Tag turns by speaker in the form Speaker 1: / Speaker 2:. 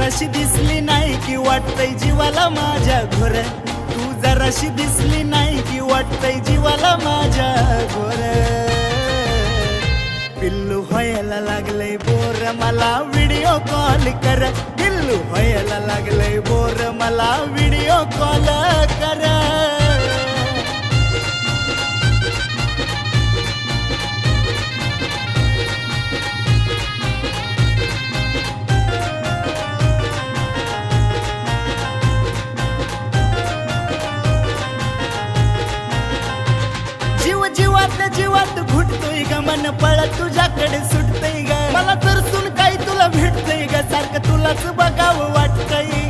Speaker 1: जराशी दिसली नाही की वाटतंय जीवाला माझ्या घोर, तू जराशी दिसली नाही की वाटतंय जीवाला माझ्या घोर. पिल्लू व्हायला लागलंय बोर, मला व्हिडिओ कॉल कर. पिल्लू व्हायला लागलंय बोर, मला व्हिडिओ कॉल कर. जीव जीवातल्या जीवात घुटतोय ग, मन पळत तुझ्याकडे सुटतंय ग. मला तर सुन काही तुला भेटतंय ग, सारखं तुलाच बघावं वाटतंय